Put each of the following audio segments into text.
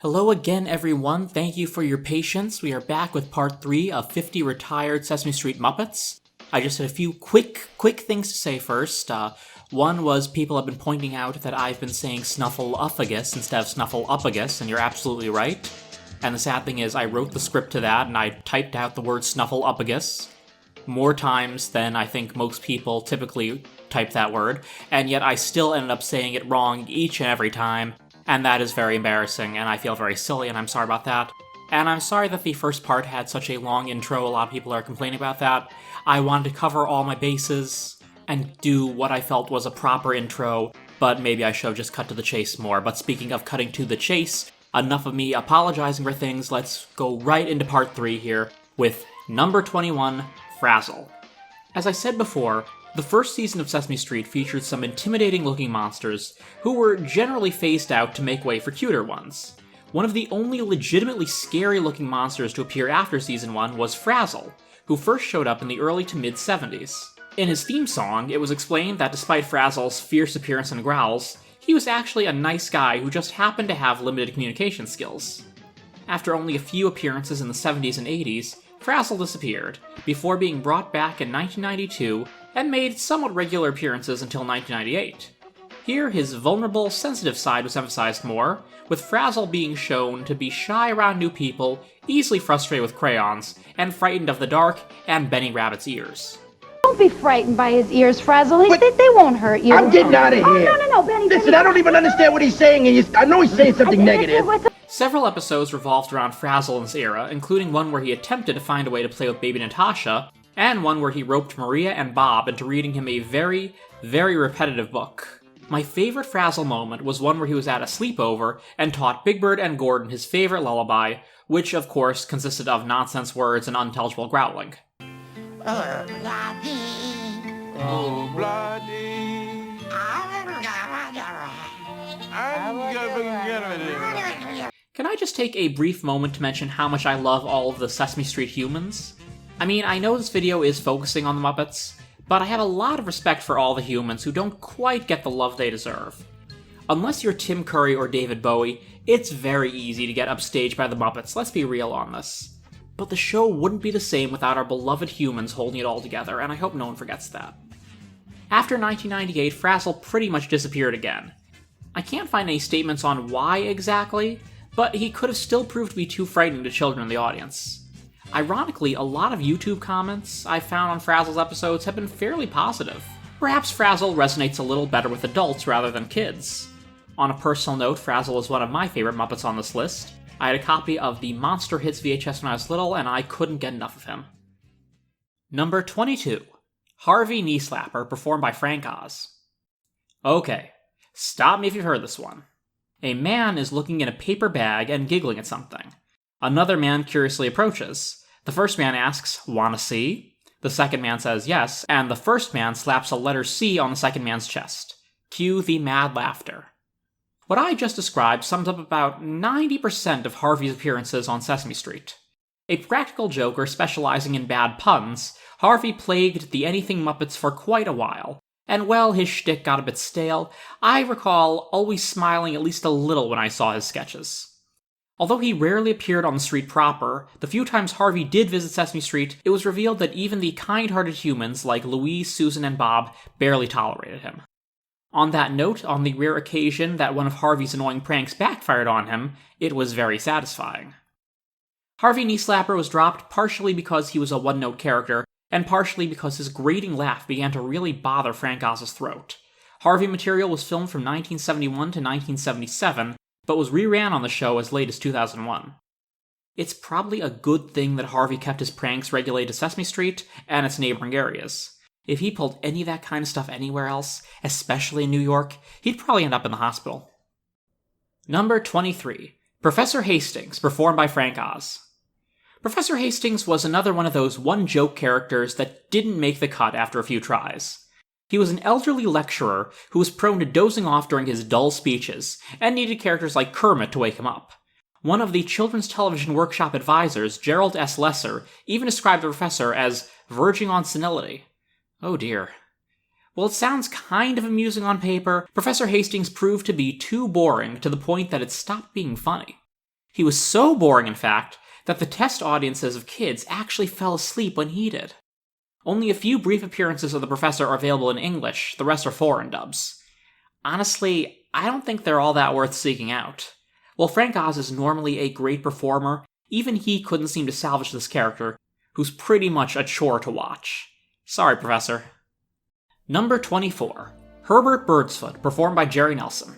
Hello again, everyone. Thank you for your patience. We are back with part 3 of 50 retired Sesame Street Muppets. I just had a few quick things to say first. One was people have been pointing out that I've been saying Snuffleupagus instead of Snuffleupagus, and you're absolutely right. And the sad thing is, I wrote the script to that, and I typed out the word Snuffleupagus more times than I think most people typically type that word, and yet I still ended up saying it wrong each and every time. And that is very embarrassing, and I feel very silly, and I'm sorry about that. And I'm sorry that the first part had such a long intro. A lot of people are complaining about that. I wanted to cover all my bases and do what I felt was a proper intro, but maybe I should have just cut to the chase more. But speaking of cutting to the chase, enough of me apologizing for things. Let's go right into part 3 here with number 21, Frazzle. As I said before, the first season of Sesame Street featured some intimidating-looking monsters who were generally phased out to make way for cuter ones. One of the only legitimately scary-looking monsters to appear after Season 1 was Frazzle, who first showed up in the early to mid-70s. In his theme song, it was explained that despite Frazzle's fierce appearance and growls, he was actually a nice guy who just happened to have limited communication skills. After only a few appearances in the 70s and 80s, Frazzle disappeared, before being brought back in 1992 and made somewhat regular appearances until 1998. Here, his vulnerable, sensitive side was emphasized more, with Frazzle being shown to be shy around new people, easily frustrated with crayons, and frightened of the dark and Benny Rabbit's ears. Don't be frightened by his ears, Frazzle. They won't hurt you. I'm getting out of here. Oh, no, Benny. Listen, I don't even understand what he's saying, and I know he's saying something negative. Several episodes revolved around Frazzle in this era, including one where he attempted to find a way to play with baby Natasha, and one where he roped Maria and Bob into reading him a very, very repetitive book. My favorite Frazzle moment was one where he was at a sleepover and taught Big Bird and Gordon his favorite lullaby, which of course consisted of nonsense words and unintelligible growling. Oh, bloody. Oh, bloody. Can I just take a brief moment to mention how much I love all of the Sesame Street humans? I mean, I know this video is focusing on the Muppets, but I have a lot of respect for all the humans who don't quite get the love they deserve. Unless you're Tim Curry or David Bowie, it's very easy to get upstaged by the Muppets, let's be real on this. But the show wouldn't be the same without our beloved humans holding it all together, and I hope no one forgets that. After 1998, Frazzle pretty much disappeared again. I can't find any statements on why exactly, but he could have still proved to be too frightening to children in the audience. Ironically, a lot of YouTube comments I've found on Frazzle's episodes have been fairly positive. Perhaps Frazzle resonates a little better with adults rather than kids. On a personal note, Frazzle is one of my favorite Muppets on this list. I had a copy of the Monster Hits VHS when I was little, and I couldn't get enough of him. Number 22. Harvey Kneeslapper, performed by Frank Oz. Okay, stop me if you've heard this one. A man is looking in a paper bag and giggling at something. Another man curiously approaches. The first man asks, "Wanna see?" The second man says yes, and the first man slaps a letter C on the second man's chest. Cue the mad laughter. What I just described sums up about 90% of Harvey's appearances on Sesame Street. A practical joker specializing in bad puns, Harvey plagued the Anything Muppets for quite a while, and while his shtick got a bit stale, I recall always smiling at least a little when I saw his sketches. Although he rarely appeared on the street proper, the few times Harvey did visit Sesame Street, it was revealed that even the kind-hearted humans like Louise, Susan, and Bob barely tolerated him. On that note, on the rare occasion that one of Harvey's annoying pranks backfired on him, it was very satisfying. Harvey Kneeslapper was dropped partially because he was a one-note character, and partially because his grating laugh began to really bother Frank Oz's throat. Harvey material was filmed from 1971 to 1977, but was reran on the show as late as 2001. It's probably a good thing that Harvey kept his pranks regulated to Sesame Street and its neighboring areas. If he pulled any of that kind of stuff anywhere else, especially in New York, he'd probably end up in the hospital. Number 23. Professor Hastings, performed by Frank Oz. Professor Hastings was another one of those one-joke characters that didn't make the cut after a few tries. He was an elderly lecturer who was prone to dozing off during his dull speeches, and needed characters like Kermit to wake him up. One of the Children's Television Workshop advisors, Gerald S. Lesser, even described the professor as verging on senility. Oh dear. While it sounds kind of amusing on paper, Professor Hastings proved to be too boring to the point that it stopped being funny. He was so boring, in fact, that the test audiences of kids actually fell asleep when he did. Only a few brief appearances of the professor are available in English, the rest are foreign dubs. Honestly, I don't think they're all that worth seeking out. While Frank Oz is normally a great performer, even he couldn't seem to salvage this character, who's pretty much a chore to watch. Sorry, Professor. Number 24. Herbert Birdsfoot, performed by Jerry Nelson.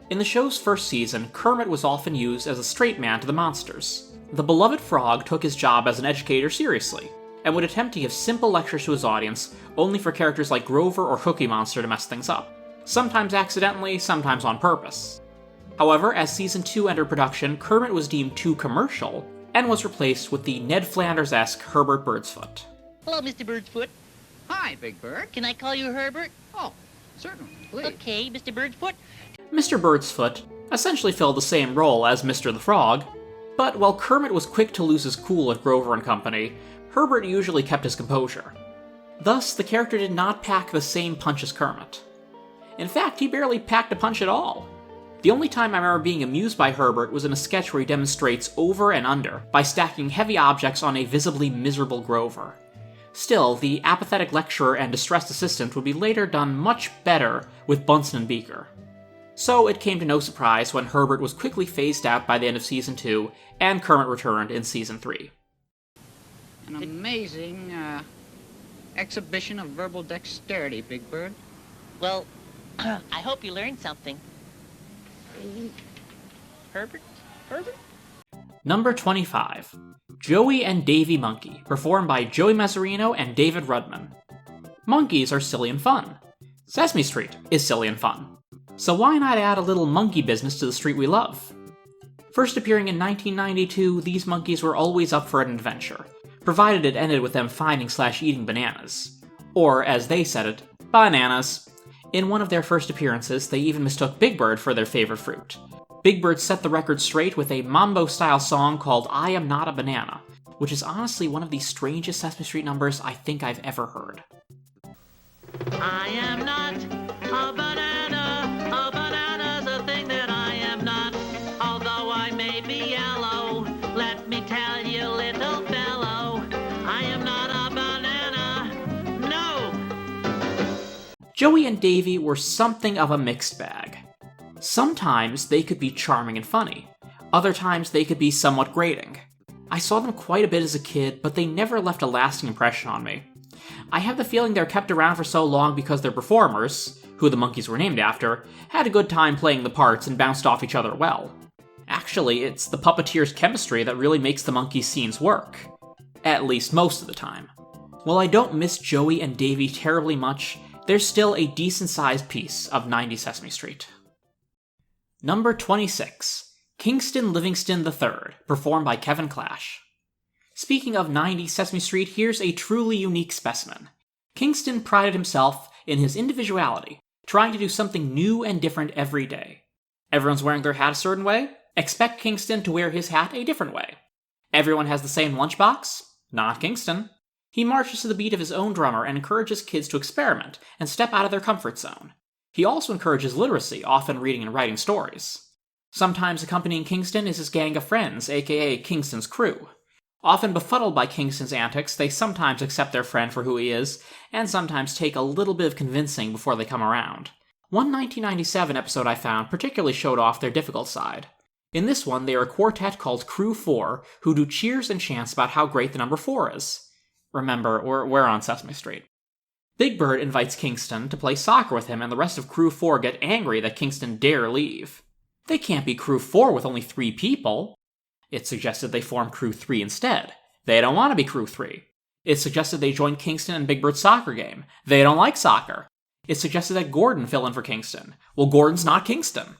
In the show's first season, Kermit was often used as a straight man to the monsters. The beloved frog took his job as an educator seriously, and would attempt to give simple lectures to his audience, only for characters like Grover or Cookie Monster to mess things up. Sometimes accidentally, sometimes on purpose. However, as Season 2 entered production, Kermit was deemed too commercial, and was replaced with the Ned Flanders-esque Herbert Birdsfoot. Hello, Mr. Birdsfoot. Hi, Big Bird. Can I call you Herbert? Oh, certainly, please. Okay, Mr. Birdsfoot. Mr. Birdsfoot essentially filled the same role as Mr. the Frog, but while Kermit was quick to lose his cool at Grover and company, Herbert usually kept his composure. Thus, the character did not pack the same punch as Kermit. In fact, he barely packed a punch at all. The only time I remember being amused by Herbert was in a sketch where he demonstrates over and under by stacking heavy objects on a visibly miserable Grover. Still, the apathetic lecturer and distressed assistant would be later done much better with Bunsen and Beaker. So it came to no surprise when Herbert was quickly phased out by the end of Season 2, and Kermit returned in Season 3. An amazing, exhibition of verbal dexterity, Big Bird. Well, I hope you learned something. Herbert? Number 25. Joey and Davey Monkey, performed by Joey Mazzarino and David Rudman. Monkeys are silly and fun. Sesame Street is silly and fun. So why not add a little monkey business to the street we love? First appearing in 1992, these monkeys were always up for an adventure, provided it ended with them finding/eating bananas. Or, as they said it, bananas. In one of their first appearances, they even mistook Big Bird for their favorite fruit. Big Bird set the record straight with a mambo-style song called I Am Not a Banana, which is honestly one of the strangest Sesame Street numbers I think I've ever heard. I am not a banana. A banana's a thing that I am not. Although I may be yellow, let me tell you, little fellow, I am not a banana. No! Joey and Davey were something of a mixed bag. Sometimes they could be charming and funny. Other times they could be somewhat grating. I saw them quite a bit as a kid, but they never left a lasting impression on me. I have the feeling they're kept around for so long because their performers, who the monkeys were named after, had a good time playing the parts and bounced off each other well. Actually, it's the puppeteer's chemistry that really makes the monkeys' scenes work. At least most of the time. While I don't miss Joey and Davey terribly much, they're still a decent-sized piece of 90s Sesame Street. Number 26. Kingston Livingston III, performed by Kevin Clash. Speaking of 90s Sesame Street, here's a truly unique specimen. Kingston prided himself in his individuality, trying to do something new and different every day. Everyone's wearing their hat a certain way? Expect Kingston to wear his hat a different way. Everyone has the same lunchbox? Not Kingston. He marches to the beat of his own drummer and encourages kids to experiment and step out of their comfort zone. He also encourages literacy, often reading and writing stories. Sometimes accompanying Kingston is his gang of friends, aka Kingston's crew. Often befuddled by Kingston's antics, they sometimes accept their friend for who he is, and sometimes take a little bit of convincing before they come around. One 1997 episode I found particularly showed off their difficult side. In this one, they are a quartet called Crew 4, who do cheers and chants about how great the number 4 is. Remember, we're on Sesame Street. Big Bird invites Kingston to play soccer with him, and the rest of Crew 4 get angry that Kingston dare leave. They can't be Crew 4 with only 3 people. It's suggested they form Crew 3 instead. They don't want to be Crew 3. It's suggested they join Kingston in Big Bird's soccer game. They don't like soccer. It's suggested that Gordon fill in for Kingston. Well, Gordon's not Kingston.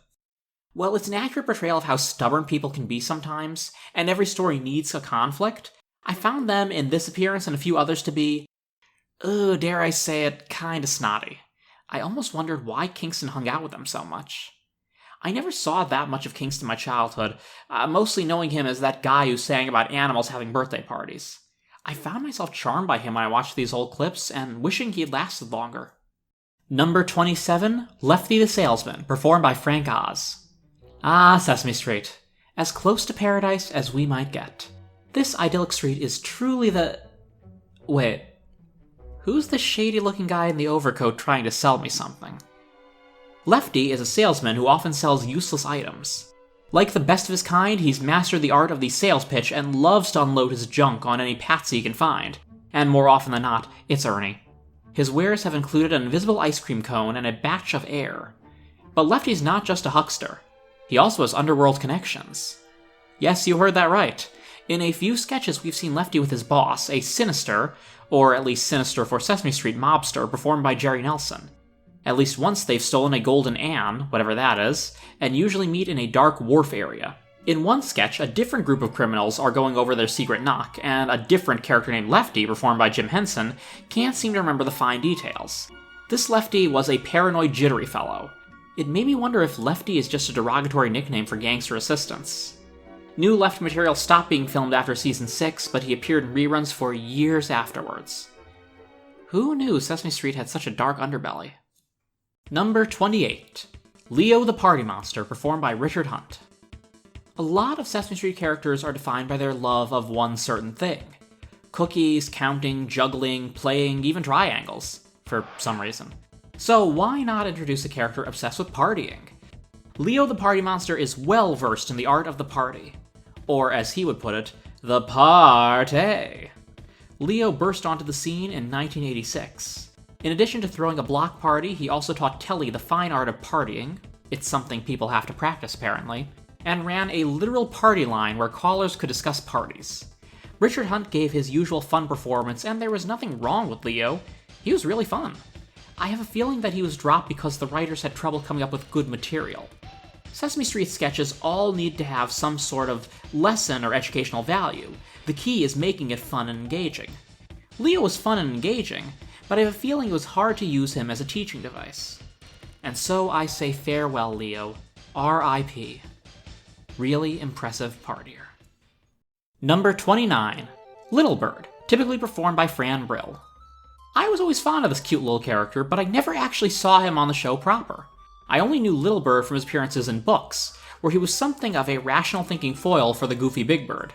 Well, it's an accurate portrayal of how stubborn people can be sometimes, and every story needs a conflict. I found them in this appearance and a few others to be, dare I say it, kinda snotty. I almost wondered why Kingston hung out with them so much. I never saw that much of Kingston in my childhood, mostly knowing him as that guy who sang about animals having birthday parties. I found myself charmed by him when I watched these old clips, and wishing he had lasted longer. Number 27, Lefty the Salesman, performed by Frank Oz. Ah, Sesame Street. As close to paradise as we might get. This idyllic street is truly the... Wait. Who's the shady-looking guy in the overcoat trying to sell me something? Lefty is a salesman who often sells useless items. Like the best of his kind, he's mastered the art of the sales pitch and loves to unload his junk on any patsy he can find. And more often than not, it's Ernie. His wares have included an invisible ice cream cone and a batch of air. But Lefty's not just a huckster. He also has underworld connections. Yes, you heard that right. In a few sketches we've seen Lefty with his boss, a sinister, or at least sinister for Sesame Street mobster, performed by Jerry Nelson. At least once they've stolen a golden Ann, whatever that is, and usually meet in a dark wharf area. In one sketch, a different group of criminals are going over their secret knock, and a different character named Lefty, performed by Jim Henson, can't seem to remember the fine details. This Lefty was a paranoid, jittery fellow. It made me wonder if Lefty is just a derogatory nickname for gangster assistants. New Lefty material stopped being filmed after season 6, but he appeared in reruns for years afterwards. Who knew Sesame Street had such a dark underbelly? Number 28. Leo the Party Monster, performed by Richard Hunt. A lot of Sesame Street characters are defined by their love of one certain thing. Cookies, counting, juggling, playing, even triangles, for some reason. So why not introduce a character obsessed with partying? Leo the Party Monster is well versed in the art of the party. Or as he would put it, the party. Leo burst onto the scene in 1986. In addition to throwing a block party, he also taught Telly the fine art of partying, it's something people have to practice apparently, and ran a literal party line where callers could discuss parties. Richard Hunt gave his usual fun performance, and there was nothing wrong with Leo. He was really fun. I have a feeling that he was dropped because the writers had trouble coming up with good material. Sesame Street sketches all need to have some sort of lesson or educational value. The key is making it fun and engaging. Leo was fun and engaging, but I have a feeling it was hard to use him as a teaching device. And so I say farewell, Leo. R.I.P. Really impressive partier. Number 29. Little Bird, typically performed by Fran Brill. I was always fond of this cute little character, but I never actually saw him on the show proper. I only knew Little Bird from his appearances in books, where he was something of a rational thinking foil for the goofy Big Bird.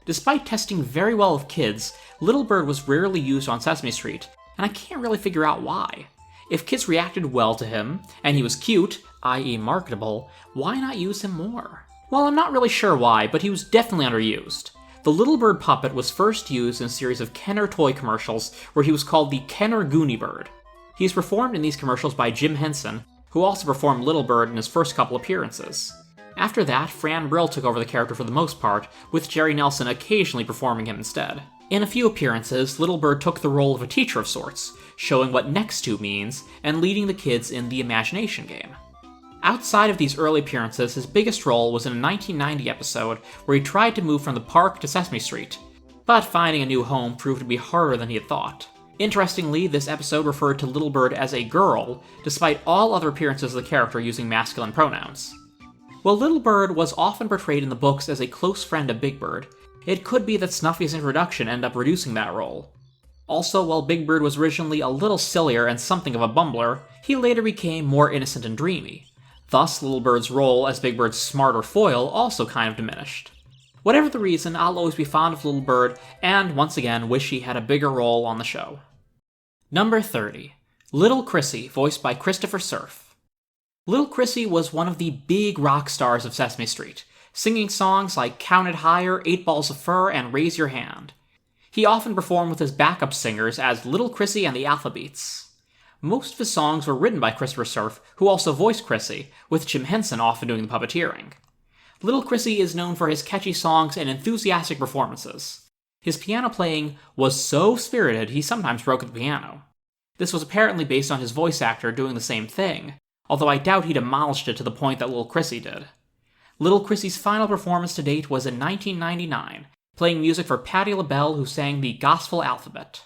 Despite testing very well with kids, Little Bird was rarely used on Sesame Street, and I can't really figure out why. If kids reacted well to him, and he was cute, i.e. marketable, why not use him more? Well, I'm not really sure why, but he was definitely underused. The Little Bird puppet was first used in a series of Kenner toy commercials where he was called the Kenner Goonie Bird. He is performed in these commercials by Jim Henson, who also performed Little Bird in his first couple appearances. After that, Fran Brill took over the character for the most part, with Jerry Nelson occasionally performing him instead. In a few appearances, Little Bird took the role of a teacher of sorts, showing what next to means, and leading the kids in the imagination game. Outside of these early appearances, his biggest role was in a 1990 episode where he tried to move from the park to Sesame Street, but finding a new home proved to be harder than he had thought. Interestingly, this episode referred to Little Bird as a girl, despite all other appearances of the character using masculine pronouns. While Little Bird was often portrayed in the books as a close friend of Big Bird, it could be that Snuffy's introduction ended up reducing that role. Also, while Big Bird was originally a little sillier and something of a bumbler, he later became more innocent and dreamy. Thus, Little Bird's role as Big Bird's smarter foil also kind of diminished. Whatever the reason, I'll always be fond of Little Bird, and once again wish he had a bigger role on the show. Number 30. Little Chrissy, voiced by Christopher Cerf. Little Chrissy was one of the big rock stars of Sesame Street, singing songs like Count It Higher, 8 Balls of Fur, and Raise Your Hand. He often performed with his backup singers as Little Chrissy and the Alphabeats. Most of his songs were written by Christopher Cerf, who also voiced Chrissy, with Jim Henson often doing the puppeteering. Little Chrissy is known for his catchy songs and enthusiastic performances. His piano playing was so spirited he sometimes broke the piano. This was apparently based on his voice actor doing the same thing, although I doubt he demolished it to the point that Little Chrissy did. Little Chrissy's final performance to date was in 1999, playing music for Patti LaBelle, who sang the Gospel Alphabet.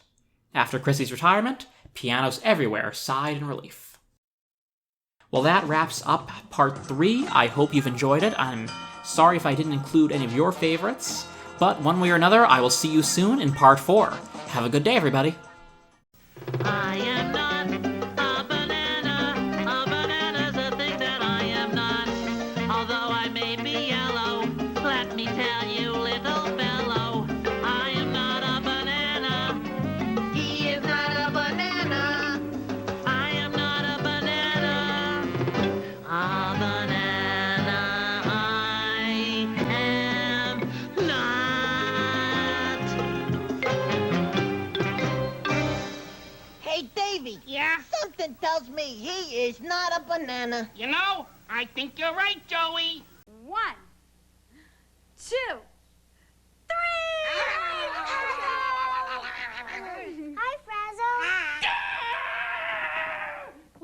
After Chrissy's retirement, pianos everywhere sighed in relief. Well, that wraps up part 3. I hope you've enjoyed it. I'm sorry if I didn't include any of your favorites, but one way or another, I will see you soon in part 4. Have a good day, everybody. I am not a banana. A banana's a thing that I am not. Although I may be yellow, Davey. Yeah? Something tells me he is not a banana. You know, I think you're right, Joey. 1,